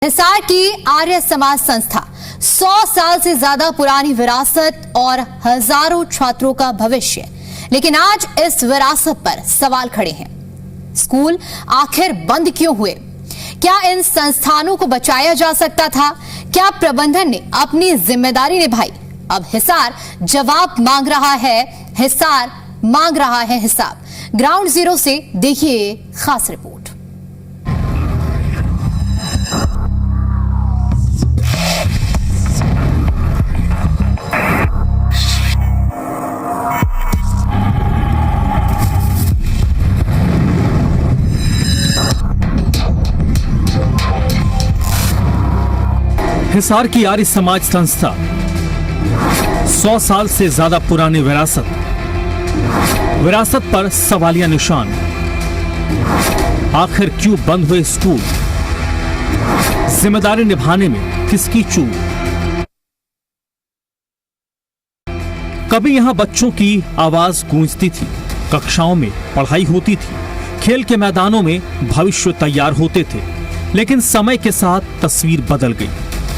हिसार की आर्य समाज संस्था 100 साल से ज्यादा पुरानी विरासत और हजारों छात्रों का भविष्य, लेकिन आज इस विरासत पर सवाल खड़े हैं। स्कूल आखिर बंद क्यों हुए? क्या इन संस्थानों को बचाया जा सकता था? क्या प्रबंधन ने अपनी जिम्मेदारी निभाई? अब हिसार जवाब मांग रहा है, हिसार मांग रहा है हिसाब। ग्राउंड जीरो से देखिए खास रिपोर्ट। हिसार की आर्य समाज संस्था 100 साल से ज्यादा पुरानी विरासत पर सवालिया निशान। आखिर क्यों बंद हुए स्कूल? जिम्मेदारी निभाने में किसकी चूक? कभी यहां बच्चों की आवाज गूंजती थी, कक्षाओं में पढ़ाई होती थी, खेल के मैदानों में भविष्य तैयार होते थे, लेकिन समय के साथ तस्वीर बदल गई।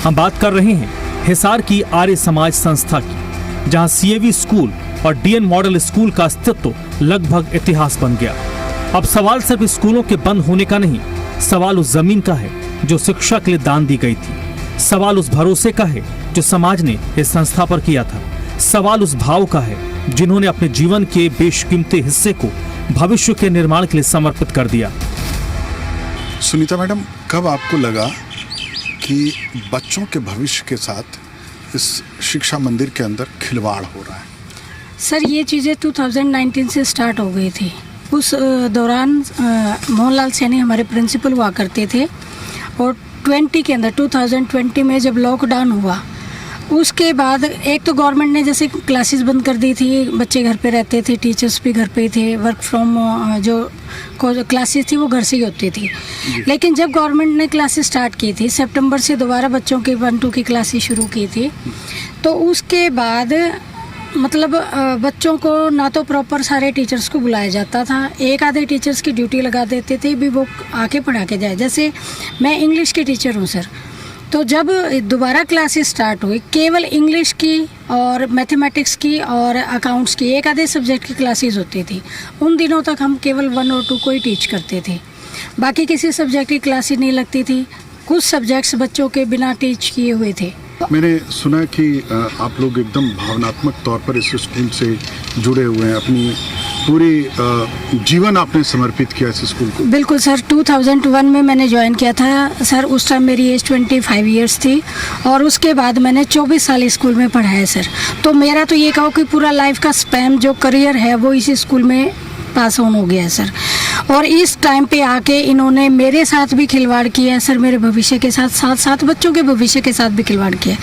हम बात कर रहे हैं हिसार की आर्य समाज संस्था की, जहां सीएवी स्कूल और डीएन मॉडल स्कूल का अस्तित्व लगभग इतिहास बन गया। अब सवाल सिर्फ स्कूलों के बंद होने का नहीं, सवाल उस जमीन का है जो शिक्षा के लिए दान दी गई थी। सवाल उस भरोसे का है जो समाज ने इस संस्था पर किया था। सवाल उस भाव का है जिन्होंने अपने जीवन के बेशकीमती हिस्से को भविष्य के निर्माण के लिए समर्पित कर दिया। सुनीता मैडम, कब आपको लगा कि बच्चों के भविष्य के साथ इस शिक्षा मंदिर के अंदर खिलवाड़ हो रहा है? सर, ये चीज़ें 2019 से स्टार्ट हो गई थी। उस दौरान मोहनलाल सैनी हमारे प्रिंसिपल हुआ करते थे और 2020 में जब लॉकडाउन हुआ उसके बाद एक तो गवर्नमेंट ने जैसे क्लासेस बंद कर दी थी, बच्चे घर पे रहते थे, टीचर्स भी घर पे थे, वर्क फ्रॉम जो क्लासेस थी वो घर से ही होती थी। लेकिन जब गवर्नमेंट ने क्लासेस स्टार्ट की थी, सितंबर से दोबारा बच्चों की 1-2 की क्लासेस शुरू की थी, तो उसके बाद मतलब बच्चों को ना तो प्रॉपर सारे टीचर्स को बुलाया जाता था, एक आधे टीचर्स की ड्यूटी लगा देते थे भी वो आके पढ़ा के जाए। जैसे मैं इंग्लिश की टीचर हूँ सर, तो जब दोबारा क्लासेस स्टार्ट हुई, केवल इंग्लिश की और मैथमेटिक्स की और अकाउंट्स की एक आधे सब्जेक्ट की क्लासेस होती थी। उन दिनों तक हम केवल 1 और 2 को ही टीच करते थे, बाकी किसी सब्जेक्ट की क्लासेस नहीं लगती थी। कुछ सब्जेक्ट्स बच्चों के बिना टीच किए हुए थे। मैंने सुना कि आप लोग एकदम भावनात्मक तौर पर इस स्कूल से जुड़े हुए हैं, अपनी पूरी जीवन आपने समर्पित किया इस स्कूल को। बिल्कुल सर, 2001 में मैंने ज्वाइन किया था सर। उस टाइम मेरी एज 25 ईयर्स थी और उसके बाद मैंने 24 साल स्कूल में पढ़ा है सर। तो मेरा तो ये कहो कि पूरा लाइफ का स्पैन जो करियर है वो इसी स्कूल में पास ऑन हो गया है सर। और इस टाइम पे आके इन्होंने मेरे साथ भी खिलवाड़ किया है सर, मेरे भविष्य के साथ, साथ साथ बच्चों के भविष्य के साथ भी खिलवाड़ किया।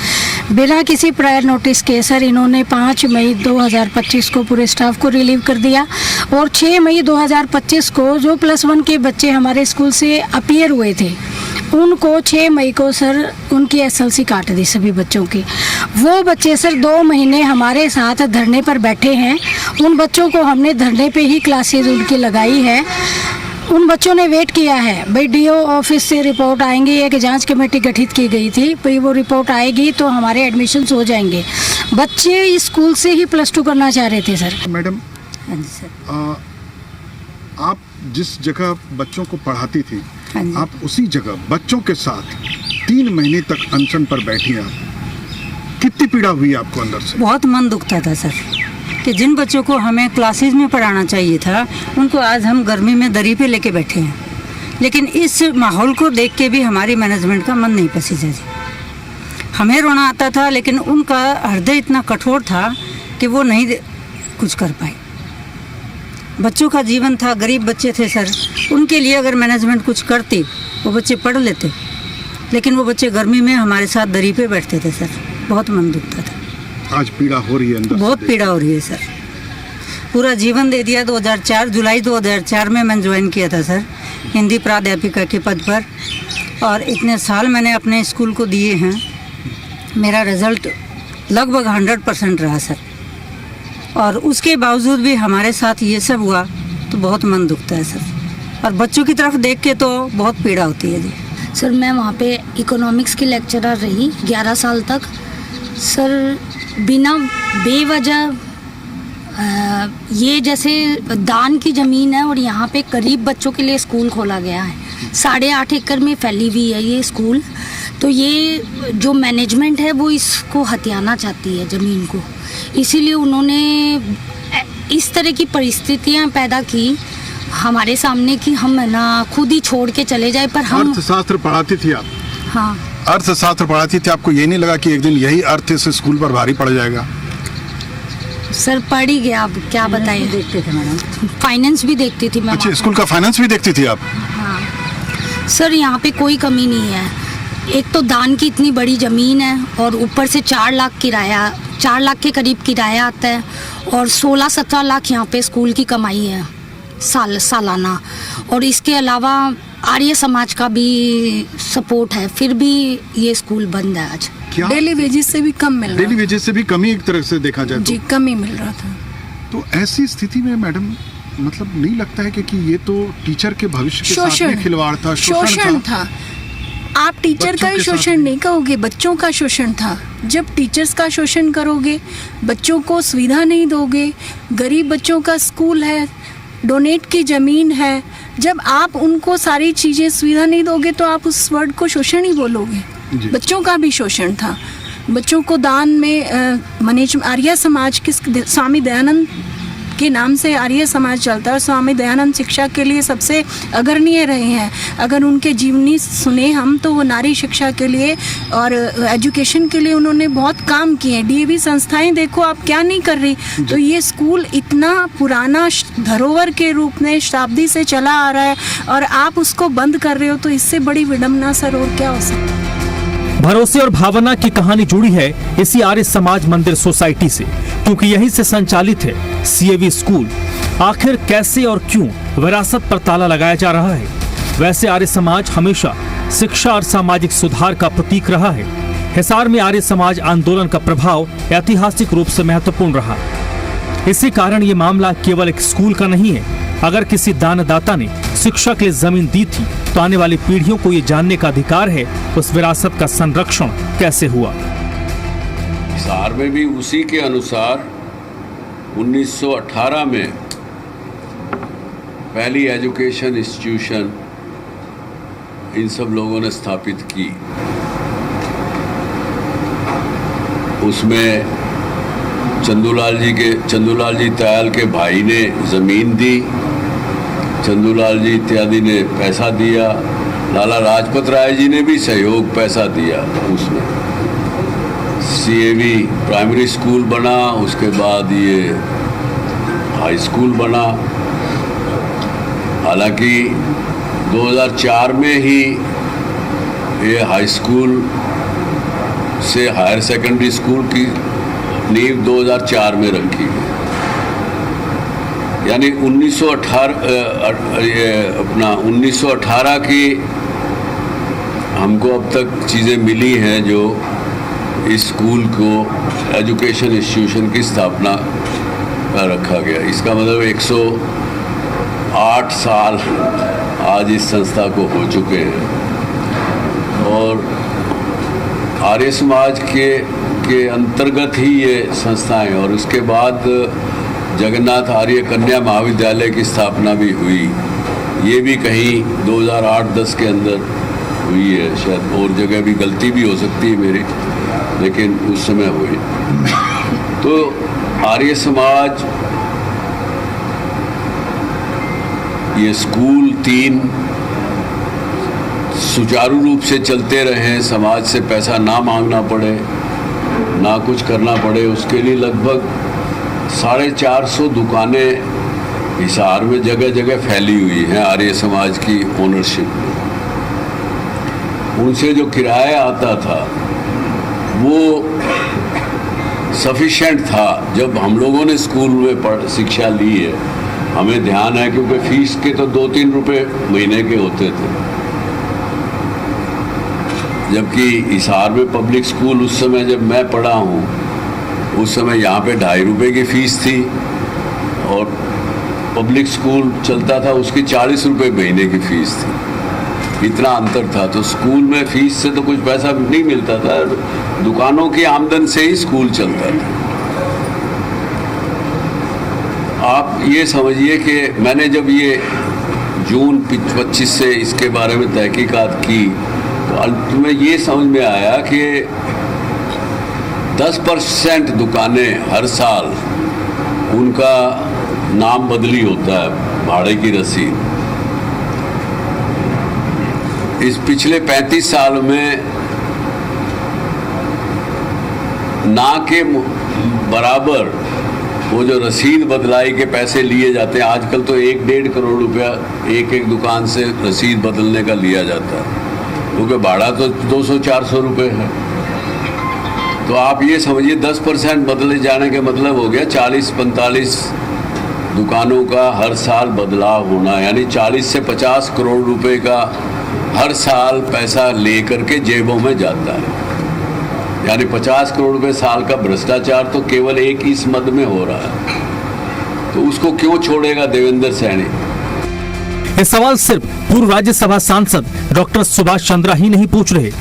बिना किसी प्रायर नोटिस के सर इन्होंने 5 मई 2025 को पूरे स्टाफ को रिलीव कर दिया और 6 मई 2025 को जो +1 के बच्चे हमारे स्कूल से अपीयर हुए थे उनको 6 मई को सर उनकी SLC काट दी सभी बच्चों की। वो बच्चे सर 2 महीने हमारे साथ धरने पर बैठे हैं। उन बच्चों को हमने धरने पे ही क्लासेस उनकी लगाई है। उन बच्चों ने वेट किया है भाई DO ऑफिस से रिपोर्ट आएंगी, एक जांच कमेटी गठित की गई थी, भाई वो रिपोर्ट आएगी तो हमारे एडमिशन्स हो जाएंगे। बच्चे इस स्कूल से ही +2 करना चाह रहे थे सर। मैडम, हाँ जी सर। आप जिस जगह बच्चों को पढ़ाती थी, आप उसी जगह बच्चों के साथ 3 महीने तक अनशन पर बैठी आप। कितनी पीड़ा हुई आपको अंदर से? बहुत मन दुखता था सर कि जिन बच्चों को हमें क्लासेस में पढ़ाना चाहिए था उनको आज हम गर्मी में दरी पे लेके बैठे हैं। लेकिन इस माहौल को देख के भी हमारी मैनेजमेंट का मन नहीं पसीजा जी। हमें रोना आता था, लेकिन उनका हृदय इतना कठोर था कि वो नहीं कुछ कर पाए। बच्चों का जीवन था, गरीब बच्चे थे सर, उनके लिए अगर मैनेजमेंट कुछ करती वो बच्चे पढ़ लेते, लेकिन वो बच्चे गर्मी में हमारे साथ दरी पे बैठते थे सर। बहुत मन दुखता था। आज पीड़ा हो रही है अंदर? बहुत पीड़ा हो रही है सर। पूरा जीवन दे दिया। 2004 जुलाई 2004 में मैंने ज्वाइन किया था सर हिंदी प्राध्यापिका के पद पर, और इतने साल मैंने अपने स्कूल को दिए हैं। मेरा रिजल्ट लगभग 100% रहा सर, और उसके बावजूद भी हमारे साथ ये सब हुआ तो बहुत मन दुखता है सर। और बच्चों की तरफ देख के तो बहुत पीड़ा होती है जी। सर मैं वहाँ पे इकोनॉमिक्स की लेक्चरर रही 11 साल तक। सर बिना बेवजह ये जैसे दान की ज़मीन है और यहाँ पे गरीब बच्चों के लिए स्कूल खोला गया है, 8.5 एकड़ में फैली हुई है ये स्कूल। तो ये जो मैनेजमेंट है वो इसको हथियाना चाहती है ज़मीन को, इसीलिए उन्होंने इस तरह की परिस्थितियाँ पैदा की हमारे सामने कि हम है ना खुद ही छोड़ के चले जाए। पर हम अर्थशास्त्र पढ़ाती थी आप? हाँ, अर्थशास्त्र पढ़ाती थी, आपको ये नहीं लगा कि एक दिन यही अर्थ इस स्कूल पर भारी पड़ जाएगा? सर पढ़ ही गया, अब क्या बताएं। देखते थे मैडम, फाइनेंस भी देखती थी मैं। अच्छा, स्कूल का फाइनेंस भी देखती थी आप? हाँ सर, यहाँ पे कोई कमी नहीं है। एक तो दान की इतनी बड़ी ज़मीन है और ऊपर से 4 लाख किराया, 4 लाख के करीब किराया आता है और 16-17 लाख यहाँ पे स्कूल की कमाई है सालाना। और इसके अलावा आर्य समाज का भी सपोर्ट है, फिर भी ये स्कूल बंद है आज। क्या डेली वेजेस से भी कम मिल रहा डेली वेजेस से भी कमी एक तरह से देखा जाए जी, कम ही मिल रहा था। तो ऐसी स्थिति में मैडम मतलब नहीं लगता है कि ये तो टीचर के भविष्य के साथ में खिलवाड़ था, शोषण था। आप टीचर का ही शोषण नहीं कहोगे, बच्चों का शोषण था। जब टीचर्स का शोषण करोगे, बच्चों को सुविधा नहीं दोगे, गरीब बच्चों का स्कूल है, डोनेट की ज़मीन है, जब आप उनको सारी चीज़ें सुविधा नहीं दोगे तो आप उस वर्ड को शोषण ही बोलोगे। बच्चों का भी शोषण था। बच्चों को दान में मैनेजमेंट, आर्य समाज के स्वामी दयानंद के नाम से आर्य समाज चलता है और स्वामी दयानंद शिक्षा के लिए सबसे अग्रणीय रहे हैं। अगर उनके जीवनी सुने हम तो वो नारी शिक्षा के लिए और एजुकेशन के लिए उन्होंने बहुत काम किए। डीएवी संस्थाएं देखो आप क्या नहीं कर रही। तो ये स्कूल इतना पुराना धरोहर के रूप में शताब्दी से चला आ रहा है और आप उसको बंद कर रहे हो, तो इससे बड़ी विडम्बना सर और क्या हो सकता है। भरोसे और भावना की कहानी जुड़ी है इसी आर्य समाज मंदिर सोसाइटी से, क्योंकि यहीं से संचालित है सीएवी स्कूल। आखिर कैसे और क्यों विरासत पर ताला लगाया जा रहा है? वैसे आर्य समाज हमेशा शिक्षा और सामाजिक सुधार का प्रतीक रहा है। हिसार में आर्य समाज आंदोलन का प्रभाव ऐतिहासिक रूप से महत्वपूर्ण रहा। इसी कारण ये मामला केवल एक स्कूल का नहीं है। अगर किसी दानदाता ने शिक्षा के लिए जमीन दी थी तो आने वाली पीढ़ियों को ये जानने का अधिकार है उस विरासत का संरक्षण कैसे हुआ। हिसार में भी उसी के अनुसार 1918 में पहली एजुकेशन इंस्टीट्यूशन इन सब लोगों ने स्थापित की। उसमें चंदूलाल जी तयाल के भाई ने ज़मीन दी, चंदूलाल जी इत्यादि ने पैसा दिया, लाला लाजपत राय जी ने भी सहयोग पैसा दिया। उसमें सीएवी प्राइमरी स्कूल बना, उसके बाद ये हाई स्कूल बना। हालांकि 2004 में ही ये हाई स्कूल से हायर सेकेंडरी स्कूल की नींव 2004 में रखी गई। यानी 1918 की हमको अब तक चीज़ें मिली हैं जो इस स्कूल को एजुकेशन इंस्टीट्यूशन की स्थापना का रखा गया। इसका मतलब 108 साल आज इस संस्था को हो चुके हैं। और आर्य समाज के अंतर्गत ही ये संस्थाएं, और उसके बाद जगन्नाथ आर्य कन्या महाविद्यालय की स्थापना भी हुई। ये भी कहीं 2008-10 के अंदर हुई है, शायद और जगह भी गलती भी हो सकती है मेरी, लेकिन उस समय हुई। तो आर्य समाज ये स्कूल 3 सुचारू रूप से चलते रहे, समाज से पैसा ना मांगना पड़े, ना कुछ करना पड़े, उसके लिए लगभग 450 दुकानें हिसार में जगह जगह फैली हुई हैं आर्य समाज की ओनरशिप में। उनसे जो किराया आता था वो सफिशिएंट था। जब हम लोगों ने स्कूल में शिक्षा ली है, हमें ध्यान है, क्योंकि फीस के तो 2-3 रुपए महीने के होते थे, जबकि हिसार में पब्लिक स्कूल उस समय जब मैं पढ़ा हूँ उस समय यहाँ पे 2.5 रुपये की फ़ीस थी, और पब्लिक स्कूल चलता था उसकी 40 रुपये महीने की फ़ीस थी। इतना अंतर था। तो स्कूल में फीस से तो कुछ पैसा नहीं मिलता था, दुकानों की आमदन से ही स्कूल चलता था। आप ये समझिए कि मैंने जब ये जून 25 से इसके बारे में तहकीकात की तो अंत में ये समझ में आया कि 10% दुकानें हर साल उनका नाम बदली होता है भाड़े की रसीद। इस पिछले 35 साल में ना के बराबर वो जो रसीद बदलाई के पैसे लिए जाते हैं, आजकल तो 1-1.5 करोड़ रुपया एक दुकान से रसीद बदलने का लिया जाता है, क्योंकि भाड़ा तो 200-400 रुपये है। तो आप ये समझिए 10% बदले जाने के मतलब हो गया 40-45 दुकानों का हर साल बदलाव होना, यानी 40 से 50 करोड़ रुपए का हर साल पैसा लेकर के जेबों में जाता है। यानी 50 करोड़ रुपए साल का भ्रष्टाचार तो केवल एक ही इस मद में हो रहा है। तो उसको क्यों छोड़ेगा देवेंद्र सैनी? ये सवाल सिर्फ पूर्व राज्यसभा सांसद डॉक्टर सुभाष चंद्रा ही नहीं पूछ रहे,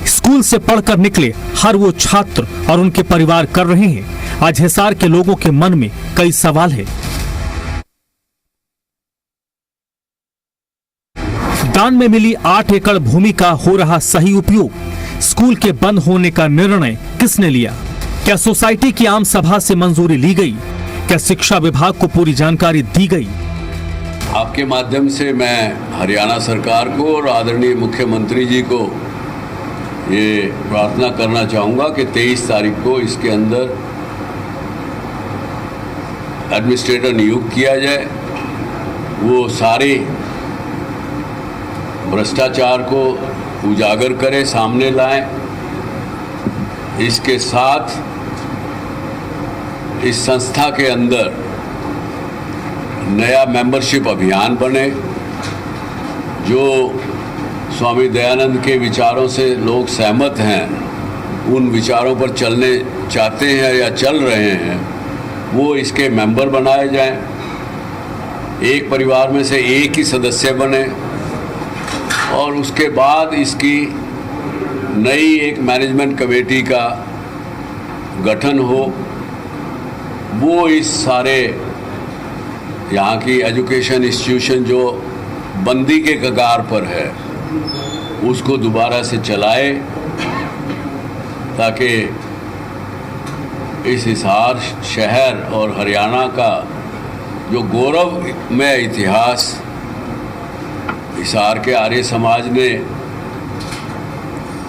स्कूल से पढ़कर निकले हर वो छात्र और उनके परिवार कर रहे हैं। आज हिसार के लोगों के मन में कई सवाल है। दान में मिली 8 एकड़ भूमि का हो रहा सही उपयोग, स्कूल के बंद होने का निर्णय किसने लिया? क्या सोसाइटी की आम सभा से मंजूरी ली गई? क्या शिक्षा विभाग को पूरी जानकारी दी गई? आपके माध्यम से मैं हरियाणा सरकार को और आदरणीय मुख्यमंत्री जी को ये प्रार्थना करना चाहूँगा कि 23 तारीख को इसके अंदर एडमिनिस्ट्रेटर नियुक्त किया जाए, वो सारे भ्रष्टाचार को उजागर करें, सामने लाएं। इसके साथ इस संस्था के अंदर नया मेंबरशिप अभियान बने। जो स्वामी दयानंद के विचारों से लोग सहमत हैं, उन विचारों पर चलने चाहते हैं या चल रहे हैं, वो इसके मेंबर बनाए जाएं। एक परिवार में से एक ही सदस्य बने और उसके बाद इसकी नई एक मैनेजमेंट कमेटी का गठन हो। वो इस सारे यहाँ की एजुकेशन इंस्टीट्यूशन जो बंदी के कगार पर है उसको दोबारा से चलाए, ताकि इस हिसार शहर और हरियाणा का जो गौरवमय इतिहास हिसार के आर्य समाज ने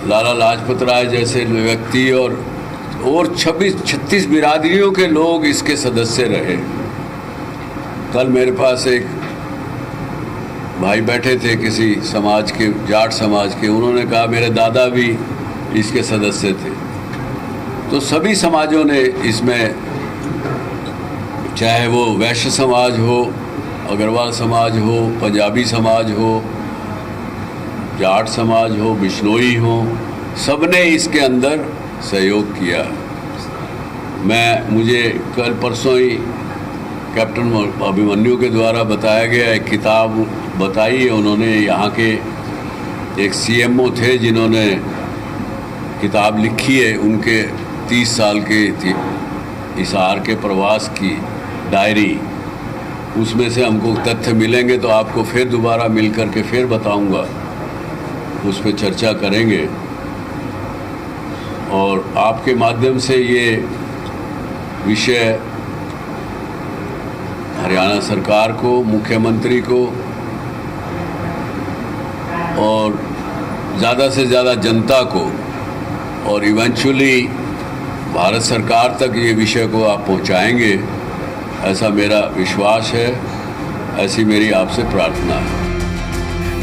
लाला लाजपत राय जैसे व्यक्ति और 36 बिरादरियों के लोग इसके सदस्य रहे। कल मेरे पास एक भाई बैठे थे किसी समाज के, जाट समाज के, उन्होंने कहा मेरे दादा भी इसके सदस्य थे। तो सभी समाजों ने इसमें, चाहे वो वैश्य समाज हो, अग्रवाल समाज हो, पंजाबी समाज हो, जाट समाज हो, बिश्नोई हो, सबने इसके अंदर सहयोग किया। मुझे कल परसों ही कैप्टन अभिमन्यु के द्वारा बताया गया एक किताब बताई है उन्होंने। यहाँ के एक सीएमओ थे जिन्होंने किताब लिखी है, उनके 30 साल के हिसार के प्रवास की डायरी, उसमें से हमको तथ्य मिलेंगे तो आपको फिर दोबारा मिल कर के फिर बताऊंगा, उस पर चर्चा करेंगे। और आपके माध्यम से ये विषय हरियाणा सरकार को, मुख्यमंत्री को और ज़्यादा से ज़्यादा जनता को और इवेंचुअली भारत सरकार तक ये विषय को आप पहुंचाएंगे, ऐसा मेरा विश्वास है, ऐसी मेरी आपसे प्रार्थना है।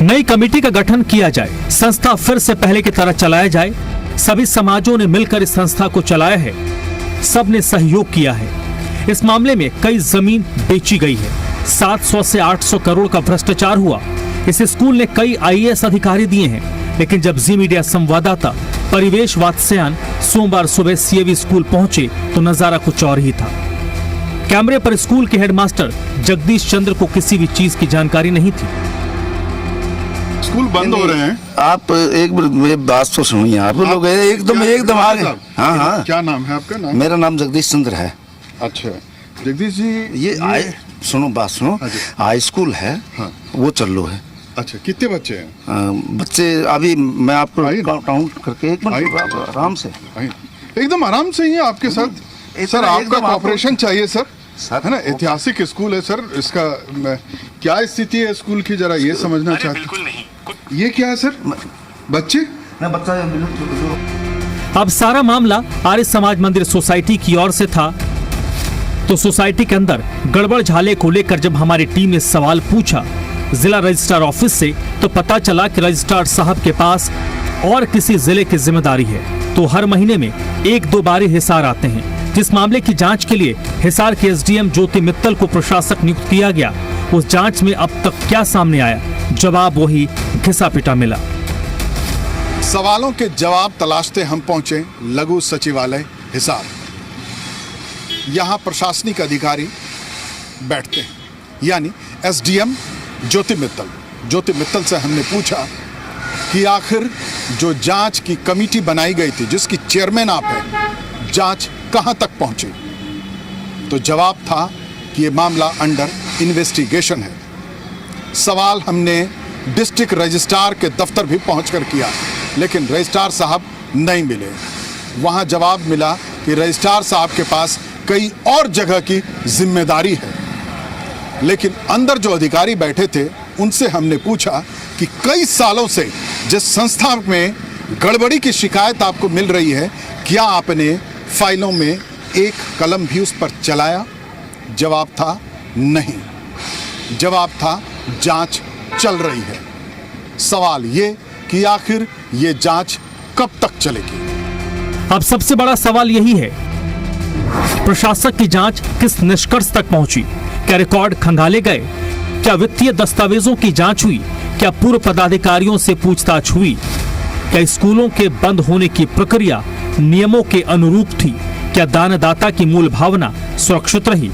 नई कमेटी का गठन किया जाए, संस्था फिर से पहले की तरह चलाया जाए। सभी समाजों ने मिलकर इस संस्था को चलाया है, सबने सहयोग किया है। इस मामले में कई जमीन बेची गई है, 700 से 800 करोड़ का भ्रष्टाचार हुआ। इस स्कूल ने कई IAS अधिकारी दिए हैं, लेकिन जब जी मीडिया संवाददाता परिवेश वात्स्यायन सोमवार सुबह CAV स्कूल पहुंचे तो नजारा कुछ और ही था। कैमरे पर स्कूल के हेडमास्टर जगदीश चंद्र को किसी भी चीज की जानकारी नहीं थी। स्कूल बंद हो रहे हैं। आप एक मेरी बात तो सुनिए, आप लोग एकदम आ गए। हाँ हाँ, क्या नाम है आपका? नाम? मेरा नाम जगदीश चंद्र है। अच्छा जगदीश जी, ये सुनो बात सुनो, हाई स्कूल है। हाँ। वो चालू है। अच्छा कितने बच्चे हैं? बच्चे अभी मैं आपको काउंट करके एक मिनट आराम से, एकदम आराम से ही आपके साथ। सर आपका कॉपरेशन चाहिए सर, है ना? ऐतिहासिक स्कूल है सर, इसका क्या स्थिति है स्कूल की, जरा ये समझना चाहते। बिल्कुल नहीं। ये क्या है सर? बच्चे? बच्चा अब सारा मामला आर्य समाज मंदिर सोसाइटी की ओर से था, तो सोसाइटी के अंदर गड़बड़ झाले को लेकर जब हमारी टीम ने सवाल पूछा जिला रजिस्ट्रार ऑफिस से, तो पता चला कि रजिस्ट्रार साहब के पास और किसी जिले की जिम्मेदारी है। तो हर महीने में 1-2 बार हिसार आते हैं। जिस मामले की जांच के लिए हिसार के एसडीएम ज्योति मित्तल को प्रशासक नियुक्त किया गया, उस जांच में अब तक क्या सामने आया? जवाब वही घिसा पिटा मिला। सवालों के जवाब तलाशते हम पहुंचे लघु सचिवालय हिसार। यहाँ प्रशासनिक अधिकारी बैठते हैं, यानी एसडीएम ज्योति मित्तल से हमने पूछा कि आखिर जो जांच की कमेटी बनाई गई थी, जिसकी चेयरमैन आप हैं, जांच कहां तक पहुंची? तो जवाब था कि ये मामला अंडर इन्वेस्टिगेशन है। सवाल हमने डिस्ट्रिक्ट रजिस्ट्रार के दफ्तर भी पहुंचकर किया, लेकिन रजिस्ट्रार साहब नहीं मिले। वहां जवाब मिला कि रजिस्ट्रार साहब के पास कई और जगह की जिम्मेदारी है। लेकिन अंदर जो अधिकारी बैठे थे उनसे हमने पूछा कि कई सालों से जिस संस्था में गड़बड़ी की शिकायत आपको मिल रही है, क्या आपने फाइलों में एक कलम भी उस पर चलाया? जवाब था नहीं। जवाब था जांच चल रही है। सवाल ये कि आखिर ये जांच कब तक चलेगी? अब सबसे बड़ा सवाल यही है, प्रशासक की जांच किस निष्कर्ष तक पहुंची? क्या रिकॉर्ड खंगाले गए? क्या वित्तीय दस्तावेजों की जांच हुई? क्या पूर्व पदाधिकारियों से पूछताछ हुई? क्या स्कूलों के बंद होने की प्रक्रिया नियमों के अनुरूप थी? क्या दानदाता की मूल भावना सुरक्षित रही?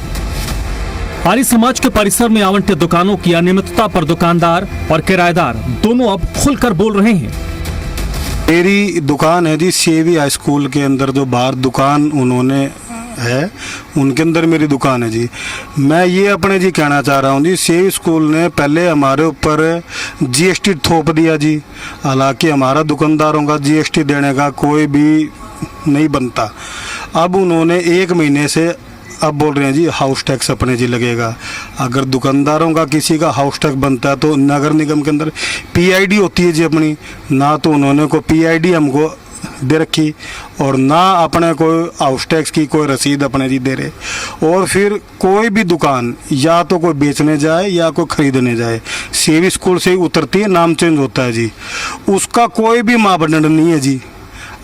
आर्य समाज के परिसर में आवंटित दुकानों की अनियमितता पर दुकानदार और किराएदार दोनों अब खुलकर बोल रहे हैं। मेरी दुकान है जी सीवी हाई स्कूल के अंदर, जो बाहर दुकान उन्होंने है उनके अंदर मेरी दुकान है जी। मैं ये अपने जी कहना चाह रहा हूँ जी, सीवी स्कूल ने पहले हमारे ऊपर जीएसटी थोप दिया जी। हालांकि हमारा दुकानदारों का जीएसटी देने का कोई भी नहीं बनता। अब उन्होंने 1 महीने से अब बोल रहे हैं जी हाउस टैक्स अपने जी लगेगा। अगर दुकानदारों का किसी का हाउस टैक्स बनता है तो नगर निगम के अंदर पीआईडी होती है जी अपनी, ना तो उन्होंने को पीआईडी हमको दे रखी और ना अपने को हाउस टैक्स की कोई रसीद अपने जी दे रहे। और फिर कोई भी दुकान या तो कोई बेचने जाए या कोई खरीदने जाए, सीवी स्कूल से ही उतरती है, नाम चेंज होता है जी, उसका कोई भी मापदंड नहीं है जी।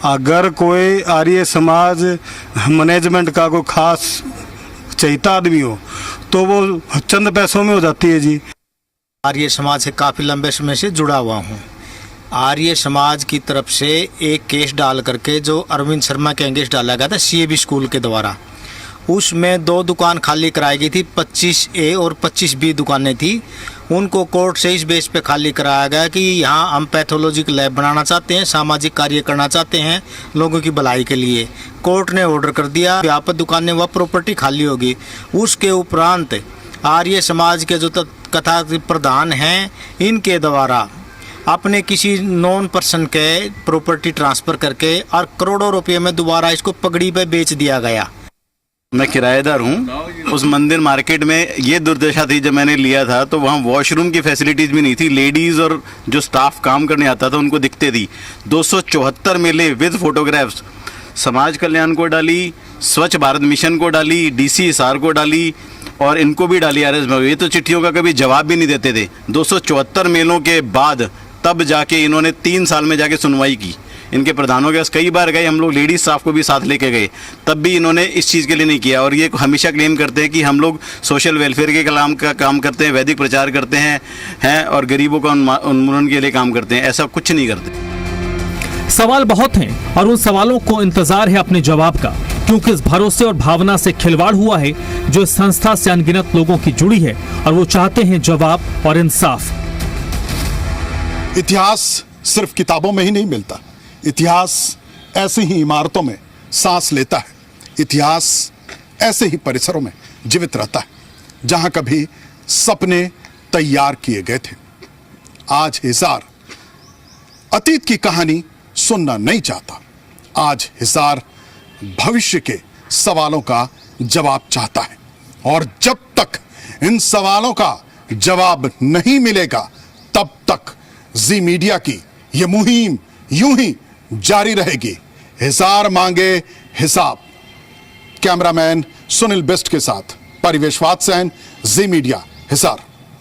अगर कोई आर्य समाज मैनेजमेंट का कोई खास चहिता आदमी हो तो वो चंद पैसों में हो जाती है जी। आर्य समाज से काफ़ी लंबे समय से जुड़ा हुआ हूँ। आर्य समाज की तरफ से एक केस डाल करके जो अरविंद शर्मा के अगेंस्ट डाला गया था सीएबी स्कूल के द्वारा, उसमें 2 दुकान खाली कराई गई थी। 25A और 25B दुकानें थी। उनको कोर्ट से इस बेस पे खाली कराया गया कि यहाँ हम पैथोलॉजिकल लैब बनाना चाहते हैं, सामाजिक कार्य करना चाहते हैं लोगों की भलाई के लिए। कोर्ट ने ऑर्डर कर दिया, व्यापक दुकानें व प्रॉपर्टी खाली होगी। उसके उपरांत आर्य समाज के जो कथा प्रधान हैं, इनके द्वारा अपने किसी नॉन पर्सन के प्रॉपर्टी ट्रांसफ़र करके और करोड़ों रुपये में दोबारा इसको पगड़ी पे बेच दिया गया। मैं किराएदार हूँ। उस मंदिर मार्केट में ये दुर्दशा थी, जब मैंने लिया था तो वहाँ वॉशरूम की फैसिलिटीज़ भी नहीं थी। लेडीज़ और जो स्टाफ काम करने आता था उनको दिखते थी। 274 मेले विद फोटोग्राफ्स समाज कल्याण को डाली, स्वच्छ भारत मिशन को डाली, डीसी हिसार को डाली और इनको भी डाली आरएस में। ये तो चिट्ठियों का कभी जवाब भी नहीं देते थे। 274 मेलों के बाद तब जाके इन्होंने 3 साल में जाके सुनवाई की। इनके प्रधानों के पास कई बार गए, हम लोग लेडीज स्टाफ को भी साथ लेके गए, तब भी इन्होंने इस चीज़ के लिए नहीं किया। और ये हमेशा क्लेम करते हैं कि हम लोग सोशल वेलफेयर के काम करते हैं, वैदिक प्रचार करते हैं और गरीबों का उन्मूलन के लिए काम करते हैं। ऐसा कुछ नहीं करते। सवाल बहुत हैं और उन सवालों को इंतजार है अपने जवाब का, क्योंकि इस भरोसे और भावना से खिलवाड़ हुआ है जो इस संस्था से अनगिनत लोगों की जुड़ी है और वो चाहते हैं जवाब और इंसाफ। इतिहास सिर्फ किताबों में ही नहीं मिलता, इतिहास ऐसी ही इमारतों में सांस लेता है, इतिहास ऐसे ही परिसरों में जीवित रहता है जहां कभी सपने तैयार किए गए थे। आज हिसार अतीत की कहानी सुनना नहीं चाहता, आज हिसार भविष्य के सवालों का जवाब चाहता है। और जब तक इन सवालों का जवाब नहीं मिलेगा तब तक जी मीडिया की यह मुहिम यूं ही जारी रहेगी। हिसार मांगे हिसाब। कैमरामैन सुनील बिस्ट के साथ परिवेश वात्सैन, जी मीडिया, हिसार।